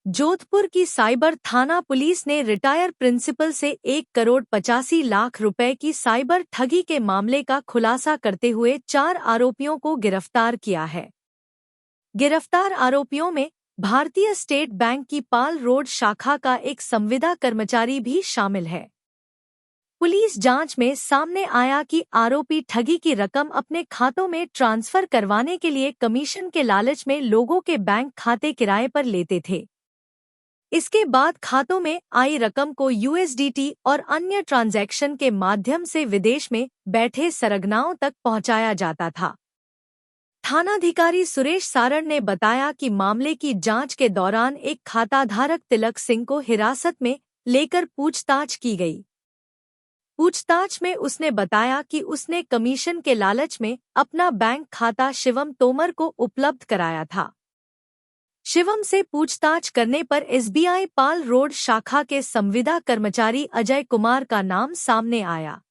जोधपुर की साइबर थाना पुलिस ने रिटायर प्रिंसिपल से 1,85,00,000 रुपए की साइबर ठगी के मामले का खुलासा करते हुए 4 आरोपियों को गिरफ्तार किया है। गिरफ्तार आरोपियों में भारतीय स्टेट बैंक की पाल रोड शाखा का एक संविदा कर्मचारी भी शामिल है। पुलिस जांच में सामने आया कि आरोपी ठगी की रकम अपने खातों में ट्रांसफर करवाने के लिए कमीशन के लालच में लोगों के बैंक खाते किराए पर लेते थे। इसके बाद खातों में आई रकम को यूएसडीटी और अन्य ट्रांजैक्शन के माध्यम से विदेश में बैठे सरगनाओं तक पहुंचाया जाता था। थानाधिकारी सुरेश सारण ने बताया कि मामले की जांच के दौरान एक खाताधारक तिलक सिंह को हिरासत में लेकर पूछताछ की गई। पूछताछ में उसने बताया कि उसने कमीशन के लालच में अपना बैंक खाता शिवम तोमर को उपलब्ध कराया था। शिवम से पूछताछ करने पर एसबीआई पाल रोड शाखा के संविदा कर्मचारी अजय कुमार का नाम सामने आया।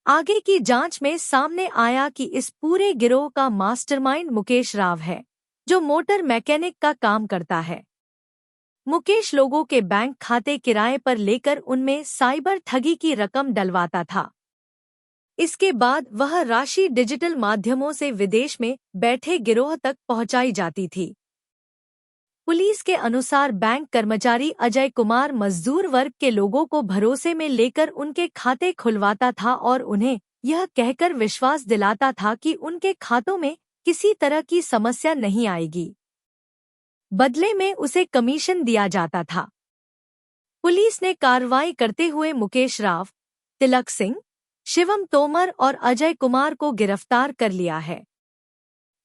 आगे की जांच में सामने आया कि इस पूरे गिरोह का मास्टरमाइंड मुकेश राव है, जो मोटर मैकेनिक का काम करता है। मुकेश लोगों के बैंक खाते किराए पर लेकर उनमें साइबर ठगी की रकम डलवाता था। इसके बाद वह राशि डिजिटल माध्यमों से विदेश में बैठे गिरोह तक पहुंचाई जाती थी। पुलिस के अनुसार बैंक कर्मचारी अजय कुमार मजदूर वर्ग के लोगों को भरोसे में लेकर उनके खाते खुलवाता था और उन्हें यह कहकर विश्वास दिलाता था कि उनके खातों में किसी तरह की समस्या नहीं आएगी। बदले में उसे कमीशन दिया जाता था। पुलिस ने कार्रवाई करते हुए मुकेश राव, तिलक सिंह, शिवम तोमर और अजय कुमार को गिरफ्तार कर लिया है।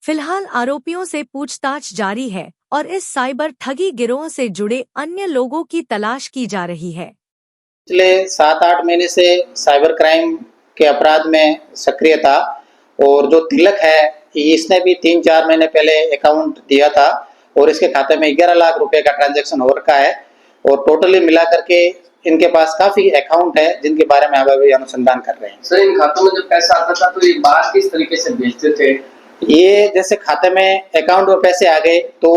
फिलहाल आरोपियों से पूछताछ जारी है और इस साइबर ठगी गिरोह से जुड़े अन्य लोगों की तलाश की जा रही है। पिछले 7-8 महीने से साइबर क्राइम के अपराध में सक्रिय था और जो तिलक है इसने भी 3-4 महीने पहले अकाउंट दिया था और इसके खाते में 11 लाख रुपए का ट्रांजैक्शन हो रखा है और टोटली मिला करके इनके पास काफी अकाउंट है जिनके बारे में हम अभी अनुसंधान कर रहे हैं। सर, इन खातों में जब पैसा आता था तो ये बाहर किस तरीके से भेजते थे? ये जैसे खाते में अकाउंट में पैसे आ गए तो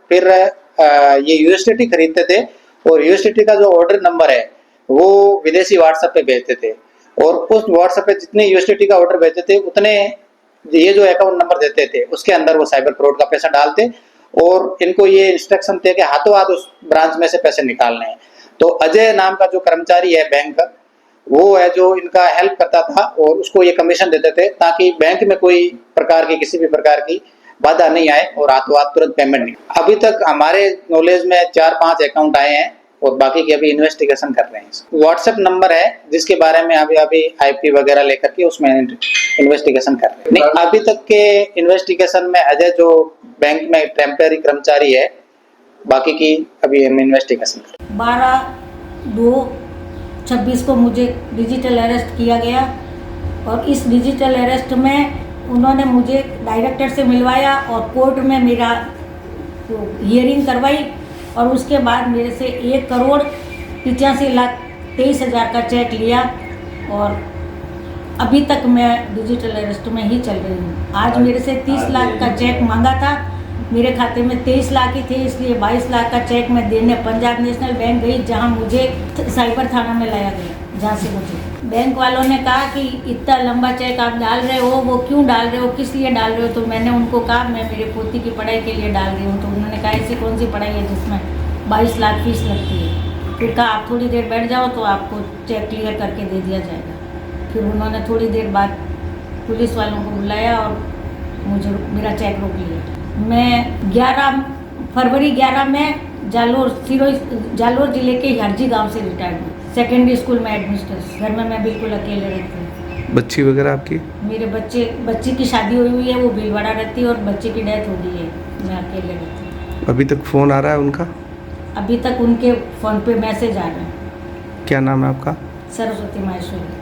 फिर ये यूएसडीटी खरीदते थे और यूएसडीटी का जो ऑर्डर नंबर है वो विदेशी व्हाट्सएप पे भेजते थे और उस व्हाट्सएप पे जितने यूएसडीटी का ऑर्डर भेजते थे उतने ये जो अकाउंट नंबर देते थे उसके अंदर वो साइबर फ्रॉड का पैसा डालते और इनको ये इंस्ट्रक्शन थे कि हाथों हाथ उस ब्रांच में से पैसे निकालने हैं। तो अजय नाम का जो कर्मचारी है बैंक का, वो है जो इनका हेल्प करता था और उसको ये कमीशन देते थे ताकि बैंक में कोई प्रकार की किसी भी प्रकार की बाधा नहीं आए और हाथों हाथ तुरंत पेमेंट नहीं। अभी तक हमारे नॉलेज में 4-5 अकाउंट आए हैं और बाकी की अभी इन्वेस्टिगेशन कर रहे हैं। व्हाट्सएप नंबर है जिसके बारे में अभी आईपी वगैरह लेकर के उसमें इन्वेस्टिगेशन कर रहे हैं। नहीं, अभी तक के इन्वेस्टिगेशन में अजय जो बैंक में टेम्पररी कर्मचारी है, बाकी की अभी हम इन्वेस्टिगेशन कर रहे हैं। 12/2/26 को मुझे डिजिटल अरेस्ट किया गया और इस डिजिटल अरेस्ट में उन्होंने मुझे डायरेक्टर से मिलवाया और कोर्ट में मेरा हियरिंग करवाई और उसके बाद मेरे से 1,85,23,000 का चेक लिया और अभी तक मैं डिजिटल अरेस्ट में ही चल रही हूँ। आज मेरे से 30 लाख का चेक मांगा था, मेरे खाते में 23 लाख ही थे, इसलिए 22 लाख का चेक मैं देने पंजाब नेशनल बैंक गई, जहां मुझे साइबर थाना में लाया गया, जहां से मुझे बैंक वालों ने कहा कि इतना लंबा चेक आप डाल रहे हो, वो क्यों डाल रहे हो, किस लिए डाल रहे हो। तो मैंने उनको कहा मैं मेरे पोती की पढ़ाई के लिए डाल रही हूँ। तो उन्होंने कहा ऐसी कौन सी पढ़ाई है जिसमें 22 लाख फीस लगती है। फिर कहा आप थोड़ी देर बैठ जाओ तो आपको चेक क्लियर करके दे दिया जाएगा। फिर उन्होंने थोड़ी देर बाद पुलिस वालों को बुलाया और मुझे मेरा चेक रोक लिया। मैं 11 फरवरी में जालोर जिले के हरजी गांव से रिटायर्ड हूँ। सेकेंडरी स्कूल में एडमिनिस्ट्रेशन। घर में मैं बिल्कुल अकेले रहती हूँ। बच्ची वगैरह आपकी? मेरे बच्ची की शादी हुई है, वो भीलवाड़ा रहती है और बच्चे की डेथ हो गई है। मैं अकेले रहती हूँ। अभी तक फ़ोन आ रहा है उनका? अभी तक उनके फ़ोन पे मैसेज आ रहे हैं। क्या नाम है आपका? सरस्वती माहेश्वरी।